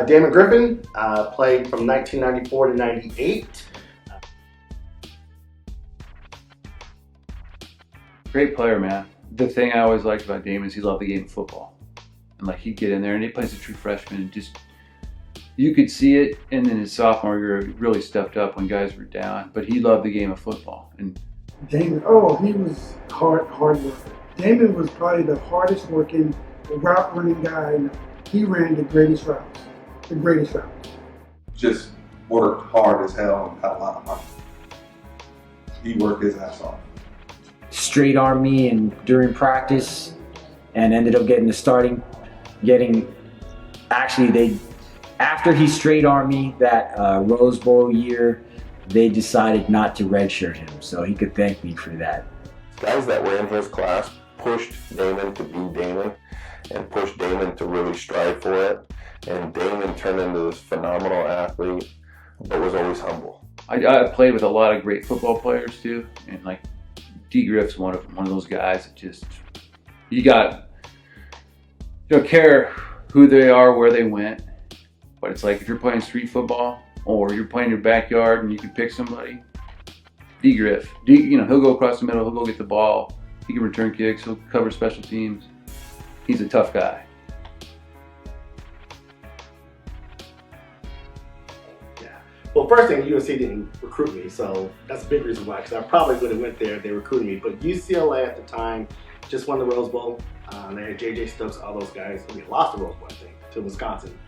Damon Griffin played from 1994 to 98. Great player, man. The thing I always liked about Damon is he loved the game of football. And like he'd get in there and he plays a true freshman and just, you could see it. And then his sophomore year he really stepped up when guys were down, but he loved the game of football. And Damon, he was hard worker. Damon was probably the hardest working route running guy. He ran the greatest routes. Just worked hard as hell and had a lot of money. He worked his ass off. Straight arm me and during practice, and ended up after he straight armed me that Rose Bowl year, they decided not to redshirt him, so he could thank me for that. Guys that were in his class pushed Damon to be Damon and pushed Damon to really strive for it. And Damon turned into this phenomenal athlete, but was always humble. I played with a lot of great football players too, and like D. Griff's one of those guys that just, you don't care who they are, where they went, but it's like if you're playing street football or you're playing your backyard and you can pick somebody, D. Griff, he'll go across the middle, he'll go get the ball, he can return kicks, he'll cover special teams. He's a tough guy. Well, first thing, UNC didn't recruit me, so that's a big reason why, because I probably would have went there if they recruited me. But UCLA at the time just won the Rose Bowl. They had J.J. Stokes, all those guys. Lost the Rose Bowl, I think, to Wisconsin.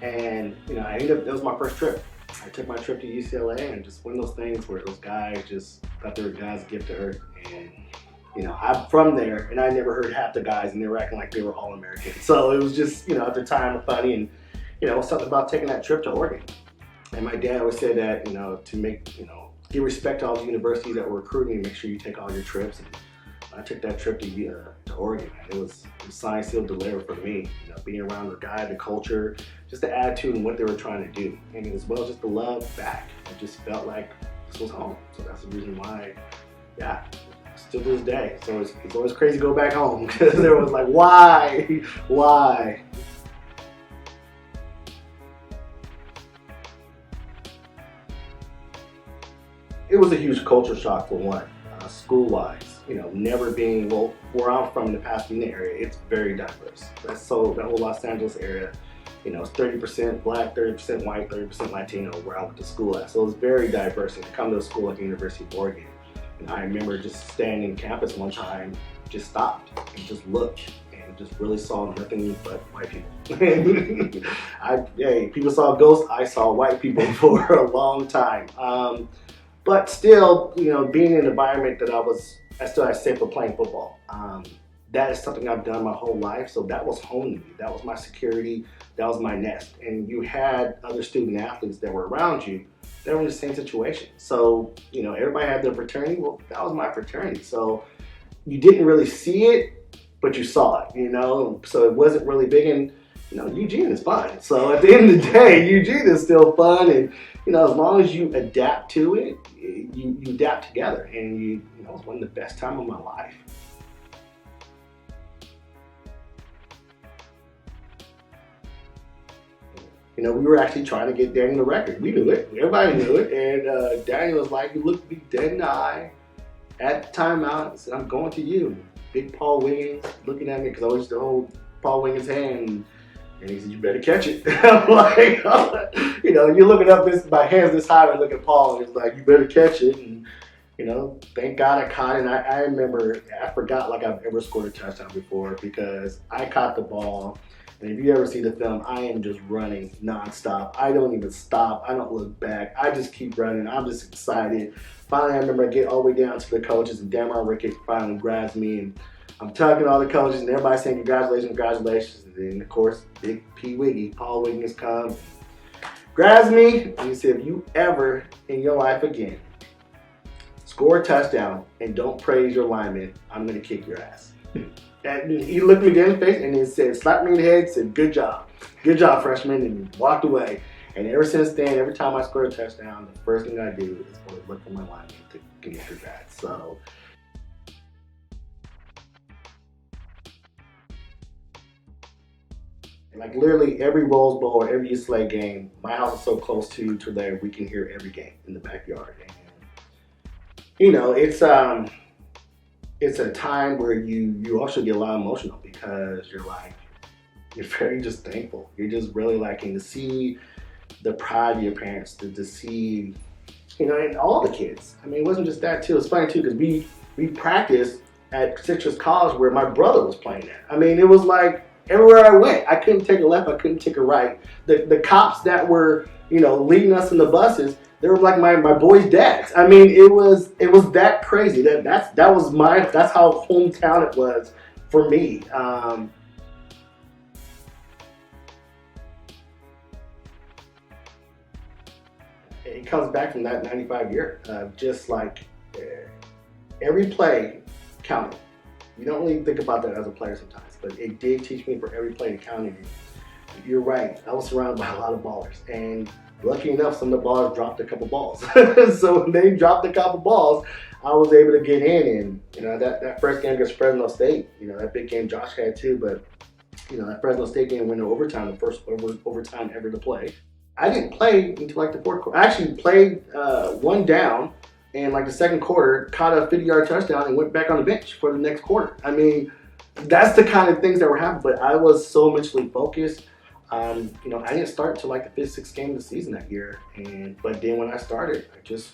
And, that was my first trip. I took my trip to UCLA, and just one of those things where those guys just thought they were God's gift to earth. And, I'm from there, and I never heard half the guys, and they were acting like they were All-American. So it was just, at the time, funny, and, something about taking that trip to Oregon. And my dad always said that, to give respect to all the universities that were recruiting, make sure you take all your trips. And I took that trip to Oregon. It was signed, sealed, delivered for me. Being around the guy, the culture, just the attitude and what they were trying to do. And as well, just the love back. It just felt like this was home. So that's the reason why, still to this day. So it's always crazy to go back home because there was like, why? It was a huge culture shock for one, school-wise. Never being, where I'm from in the Pasadena area, it's very diverse. That whole Los Angeles area, it's 30% black, 30% white, 30% Latino where I went to school at. So it was very diverse. And to come to a school like the University of Oregon, and I remember just standing on campus one time, just stopped and just looked and just really saw nothing but white people. People saw ghosts, I saw white people for a long time. But still, being in an environment that I still had safe for playing football. That is something I've done my whole life, so that was home to me. That was my security, that was my nest. And you had other student athletes that were around you that were in the same situation. So, everybody had their fraternity. Well, that was my fraternity. So you didn't really see it, but you saw it, So it wasn't really big, and Eugene is fun. So at the end of the day, Eugene is still fun, and as long as you adapt to it, you adapt together, and it was one of the best times of my life. We were actually trying to get Daniel the record. We knew it. Everybody knew it. And Daniel was like, he looked me dead in the eye at the timeout and said, "I'm going to you." Big Paul Wiggins looking at me because I was to hold Paul Wiggins' hand. And he said, "You better catch it." I'm like, you're looking up my hands this high and look at Paul, and it's like, "You better catch it." And, thank God I caught it. And I remember, I forgot like I've ever scored a touchdown before because I caught the ball. And if you ever see the film, I am just running nonstop. I don't even stop. I don't look back. I just keep running. I'm just excited. Finally, I remember I get all the way down to the coaches, and Damon Rickett finally grabs me, and I'm talking to all the coaches, and everybody's saying, congratulations. And then, of course, Big P. Wiggy, Paul Wiggins comes, grabs me, and he said, "If you ever in your life again score a touchdown and don't praise your lineman, I'm going to kick your ass." And he looked me dead in the face and he said, slapped me in the head, said, good job, freshman," and walked away. And ever since then, every time I score a touchdown, the first thing I do is go look for my lineman to get his ass. So Like literally every Rose Bowl or every UCLA game, my house is so close to there we can hear every game in the backyard. And, you know, it's a time where you also get a lot emotional because you're very just thankful. You're just really liking to see the pride of your parents, to see, you know, and all the kids. I mean, it wasn't just that too. It's funny too because we practiced at Citrus College where my brother was playing at. I mean, it was like everywhere I went, I couldn't take a left, I couldn't take a right. The cops that were, you know, leading us in the buses, they were like my boys' dads. I mean, it was that crazy. That's how hometown it was for me. It comes back from that 95 year. Just like every play counted. You don't really think about that as a player sometimes, but it did teach me for every play to count. You're right. I was surrounded by a lot of ballers, and lucky enough, some of the ballers dropped a couple balls. So when they dropped a couple balls, I was able to get in. And you know that first game against Fresno State, you know that big game Josh had too. But you know that Fresno State game went to overtime, the first overtime ever to play. I didn't play until like the fourth quarter. I actually played one down. And like the second quarter, caught a 50-yard touchdown and went back on the bench for the next quarter. I mean, that's the kind of things that were happening. But I was so mentally focused. You know, I didn't start until like the 5th, 6th game of the season that year. But then when I started, I just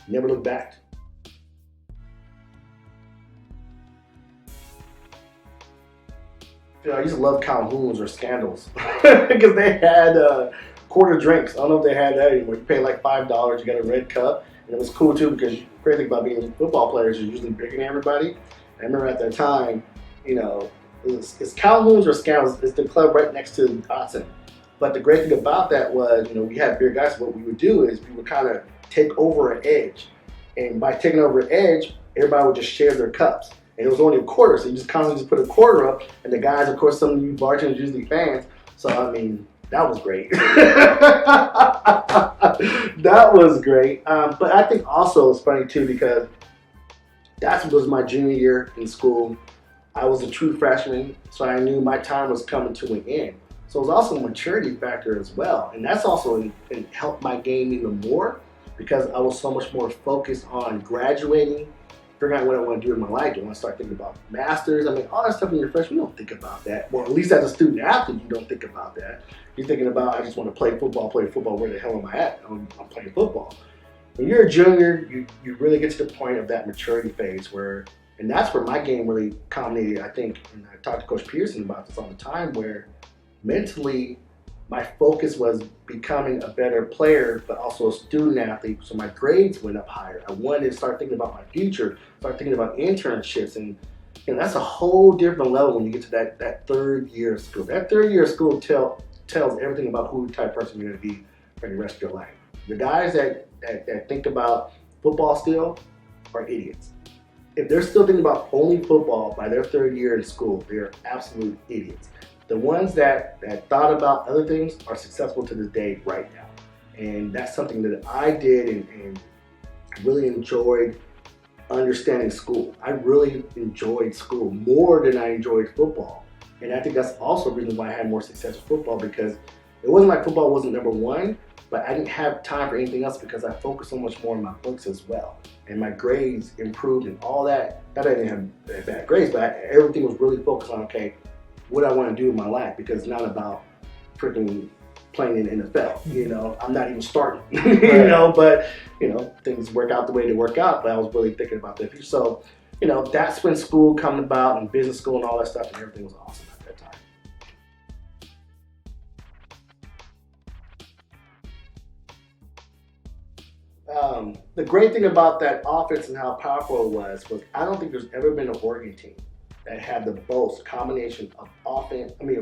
never looked back. You know, I used to love Calhoun's or Scandals because they had quarter drinks. I don't know if they had that anymore. You pay like $5, you got a red cup. And it was cool too because the great thing about being football players is you're usually bigger than everybody. And I remember at that time, you know, it's Calhoun's or Scandals. It's the club right next to Dotson. But the great thing about that was, you know, we had beer guys. What we would do is we would kind of take over an edge. And by taking over an edge, everybody would just share their cups. And it was only a quarter, so you just constantly just put a quarter up. And the guys, of course, some of you bartenders are usually fans. So, I mean, that was great. That was great. But I think also it's funny too because that was my junior year in school. I was a true freshman, so I knew my time was coming to an end. So it was also a maturity factor as well. And that's also helped my game even more because I was so much more focused on graduating, figuring out what I want to do in my life. Do I want to start thinking about masters? I mean, all that stuff when you're a freshman, you don't think about that. Well, at least as a student athlete, you don't think about that. You're thinking about, I just want to play football. Where the hell am I at? I'm playing football. When you're a junior, you really get to the point of that maturity phase where, and that's where my game really culminated, I think, and I talked to Coach Pearson about this all the time, where mentally, my focus was becoming a better player, but also a student athlete. So my grades went up higher. I wanted to start thinking about my future, start thinking about internships. And you know, that's a whole different level when you get to that third year of school. That third year of school tells everything about who type of person you're going to be for the rest of your life. The guys that think about football still are idiots. If they're still thinking about only football by their third year in school, they're absolute idiots. The ones that thought about other things are successful to this day right now. And that's something that I did and really enjoyed understanding school. I really enjoyed school more than I enjoyed football. And I think that's also the reason why I had more success with football, because it wasn't like football wasn't number one, but I didn't have time for anything else because I focused so much more on my books as well. And my grades improved and all that. Not that I didn't have bad grades, but everything was really focused on, okay, what I want to do in my life, because it's not about freaking playing in the NFL. You know, I'm not even starting, you know, but, you know, things work out the way they work out, but I was really thinking about the future. So, you know, that's when school came about and business school and all that stuff, and everything was awesome at that time. The great thing about that offense and how powerful it was I don't think there's ever been an Oregon team that had the most combination of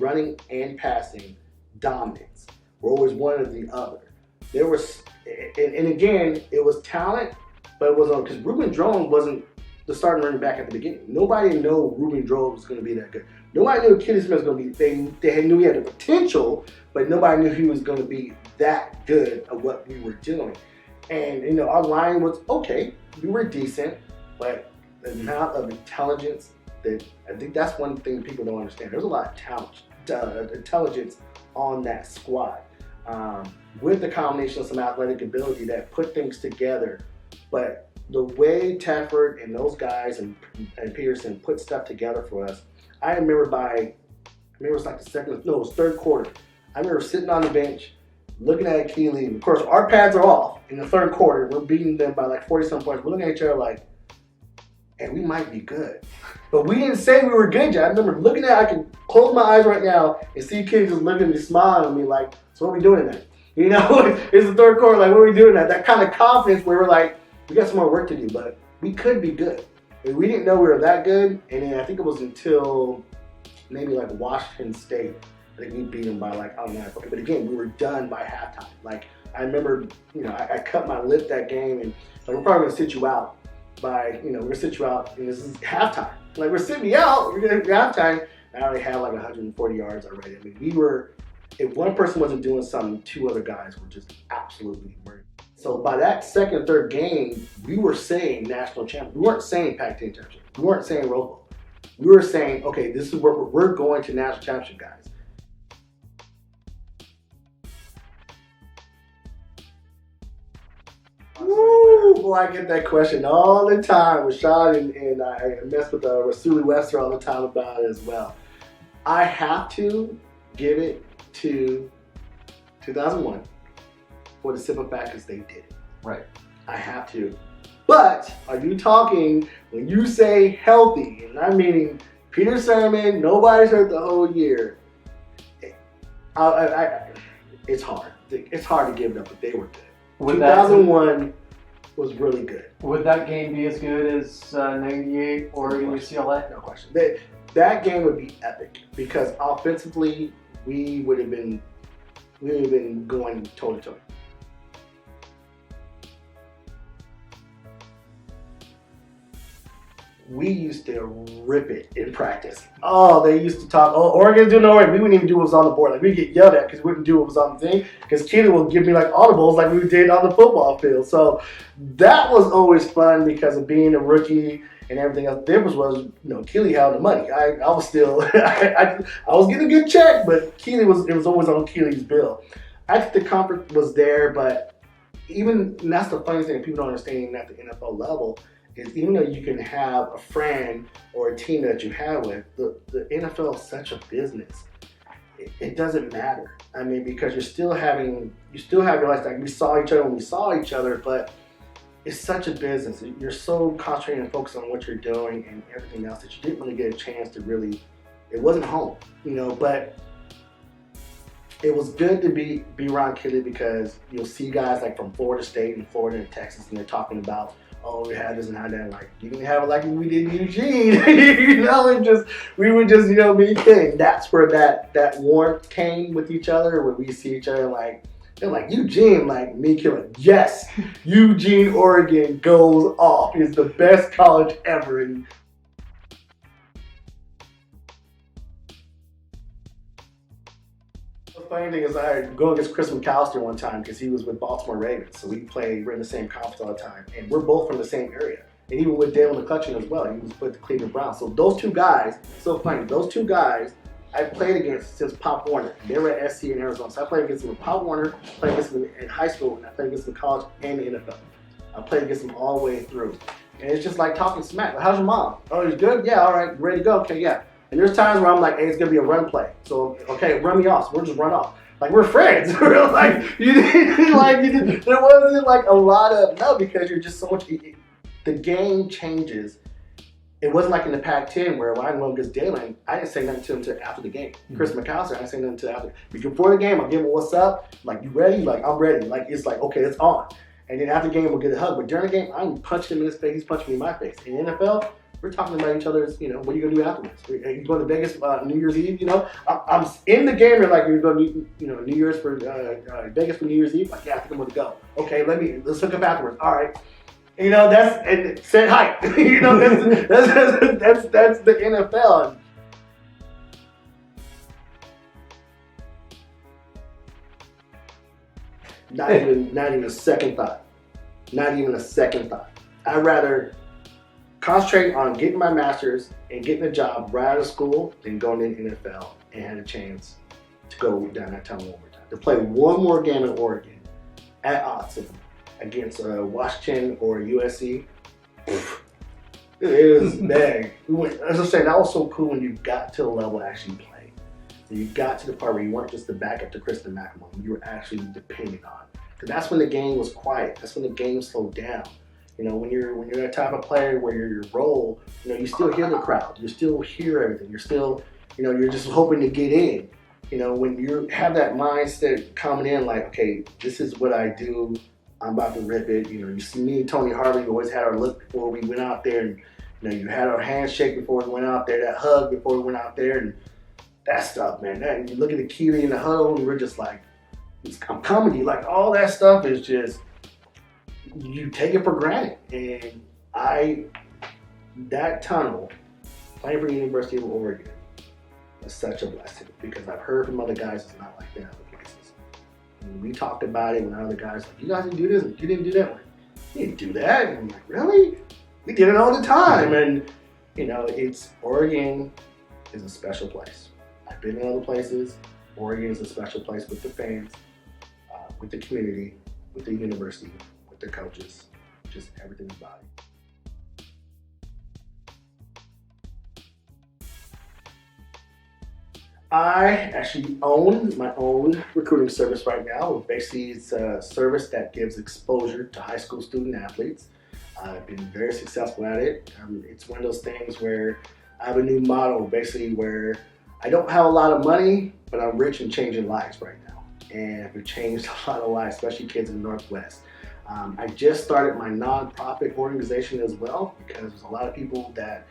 running and passing dominance. We're always one or the other. There was, and again, it was talent, but it was because Ruben Drone wasn't the starting running back at the beginning. Nobody knew Ruben Drone was going to be that good. Nobody knew Kenny Smith was going to be. They knew he had the potential, but nobody knew he was going to be that good at what we were doing. And you know, our line was okay. We were decent, but the amount of intelligence that I think that's one thing people don't understand. There's a lot of talent intelligence on that squad, with the combination of some athletic ability that put things together. But the way Tedford and those guys and Peterson put stuff together for us, I remember it was like it was third quarter. I remember sitting on the bench, looking at Keely. Of course, our pads are off in the third quarter. We're beating them by like 40-some points. We're looking at each other like, and we might be good. But we didn't say we were good yet. I remember looking at, I can close my eyes right now and see kids just looking at me, smiling at me like, so what are we doing tonight? You know, it's the third quarter, like, what are we doing tonight? That kind of confidence where we're like, we got some more work to do, but we could be good. And we didn't know we were that good. And then I think it was until maybe like Washington State, I think we beat them by like, I don't know. But again, we were done by halftime. Like, I remember, I cut my lip that game, and like, we're probably going to sit you out by, we're going to sit you out, and this is halftime. Like, we're sitting me out, we're going to halftime. I already had like 140 yards already. I mean, if one person wasn't doing something, two other guys were just absolutely murdered. So by that second, third game, we were saying national champion. We weren't saying Pac-10 championship. We weren't saying Rose Bowl. We were saying, okay, this is where we're going to national championship, guys. Woo! Boy, I get that question all the time. Rashad and I mess with Rasuli Webster all the time about it as well. I have to give it to 2001 for the simple fact is they did it. Right. I have to. But are you talking, when you say healthy, and I'm meaning Peter Sermon, nobody's hurt the whole year, it's hard. It's hard to give it up, but they were good. 2001 was really good. Would that game be as good as 98 Oregon UCLA? No question. That game would be epic because offensively we would have been going toe to toe. We used to rip it in practice. Oh, they used to talk, Oregon's doing all right. We wouldn't even do what was on the board. Like, we'd get yelled at because we wouldn't do what was on the thing. Because Keely would give me like audibles like we did on the football field. So that was always fun because of being a rookie and everything else. The difference was, Keely held the money. I was still, I was getting a good check, but it was always on Keely's bill. I think the conference was there, but and that's the funny thing that people don't understand at the NFL level, is even though you can have a friend or a team that you have with, the NFL is such a business. It doesn't matter. I mean, because you still have your life. Like, we saw each other when we saw each other, but it's such a business. You're so concentrated and focused on what you're doing and everything else that you didn't really get a chance to really, it wasn't home, but it was good to be around Kelly because you'll see guys like from Florida State and Florida and Texas, and they're talking about, we had this and had that. Like, you didn't have it like we did in Eugene. We would just, be king. That's where that warmth came with each other, where we see each other like, they're like, Eugene, like me killing. Yes, Eugene, Oregon goes off. It's the best college ever. And the funny thing is, I go against Chris McAllister one time because he was with Baltimore Ravens. So we're in the same conference all the time. And we're both from the same area. And even with Dale McCutcheon as well, he was with the Cleveland Browns. So those two guys, so funny, those two guys I played against since Pop Warner. They were at SC in Arizona. So I played against them in Pop Warner, played against them in high school, and I played against them in college and the NFL. I played against them all the way through. And it's just like talking smack. How's your mom? Oh, he's good? Yeah, all right, ready to go? Okay, yeah. And there's times where I'm like, hey, it's gonna be a run play. So, okay, run me off. So we'll just run off. Like, we're friends. We're like, there wasn't like a lot of, no, because you're just so much, the game changes. It wasn't like in the Pac-10 where when I went against Dalen, I didn't say nothing to him until after the game. Chris McAllister, I didn't say nothing until after. Before the game, I'll give him what's up. Like, you ready? Like, I'm ready. Like, it's like, okay, it's on. And then after the game, we'll get a hug. But during the game, I'm punching him in his face. He's punching me in my face. In the NFL, we're talking about each other's, what are you going to do afterwards? Are you going to Vegas New Year's Eve? I'm in the game. They're like, you're going to New Year's for Vegas for New Year's Eve? Like, yeah, I think I'm going to go. Okay, let's hook up afterwards. All right. And said hi. That's the NFL. Not even a second thought. Not even a second thought. I'd rather concentrate on getting my master's and getting a job right out of school than going in the NFL and had a chance to go down that tunnel one more time. To play one more game in Oregon at Autzen against Washington or USC. It was bad. As I said, that was so cool when you got to the level to actually play. So you got to the part where you weren't just the backup to Kristen McElmone, you were actually depending on. Because that's when the game was quiet. That's when the game slowed down. You know, when you're that type of player where your role, you know, you still hear the crowd, you still hear everything, you're still, you know, you're just hoping to get in. You know, when you have that mindset coming in, like, okay, this is what I do. I'm about to rip it. You know, you see me and Tony Harvey always had our look before we went out there, and you know, you had our handshake before we went out there, that hug before we went out there, and that stuff, man. That, and you look at the Keely in the huddle, and we're just like, I'm coming to you. Like, all that stuff is just, you take it for granted. And that tunnel, playing for the University of Oregon, was such a blessing because I've heard from other guys it's not like that other places. And we talked about it when other guys like, you guys didn't do this, and you didn't do that. I'm like, you didn't do that. And I'm like, really? We did it all the time. And you know, Oregon is a special place. I've been in other places. Oregon is a special place with the fans, with the community, with the university, with the coaches, just everything about it. I actually own my own recruiting service right now. Basically, it's a service that gives exposure to high school student athletes. I've been very successful at it. It's one of those things where I have a new model, basically, where I don't have a lot of money, but I'm rich and changing lives right now. And we've changed a lot of lives, especially kids in the Northwest. I just started my nonprofit organization as well because there's a lot of people that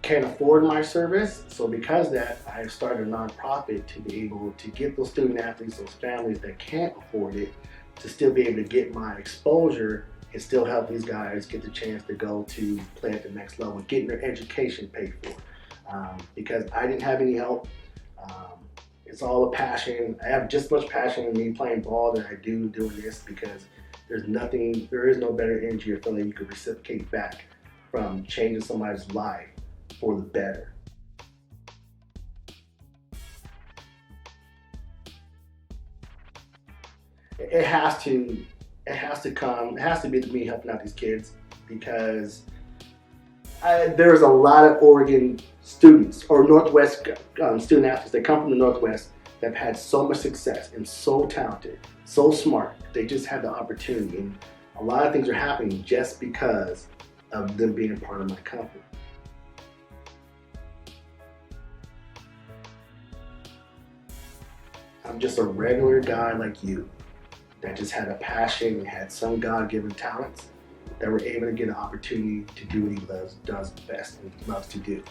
can't afford my service. So because of that, I started a nonprofit to be able to get those student athletes, those families that can't afford it, to still be able to get my exposure and still help these guys get the chance to go to play at the next level, getting their education paid for. Because I didn't have any help. It's all a passion. I have just as much passion in me playing ball than I do doing this because there is no better energy or feeling you could reciprocate back from changing somebody's life for the better. It has to be me helping out these kids because there's a lot of Oregon students or Northwest student athletes that come from the Northwest that have had so much success and so talented, so smart. They just had the opportunity, and a lot of things are happening just because of them being a part of my company. I'm just a regular guy like you that just had a passion and had some God-given talents that were able to get an opportunity to do what he does best and loves to do.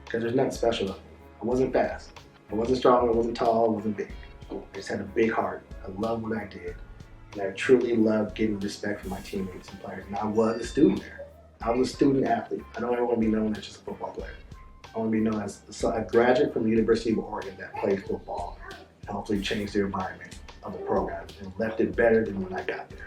Because there's nothing special about me. I wasn't fast. I wasn't strong. I wasn't tall. I wasn't big. I just had a big heart. I love what I did. And I truly loved getting respect from my teammates and players. And I was a student there. I was a student athlete. I don't ever want to be known as just a football player. I want to be known as a graduate from the University of Oregon that played football and hopefully changed the environment of the program and left it better than when I got there.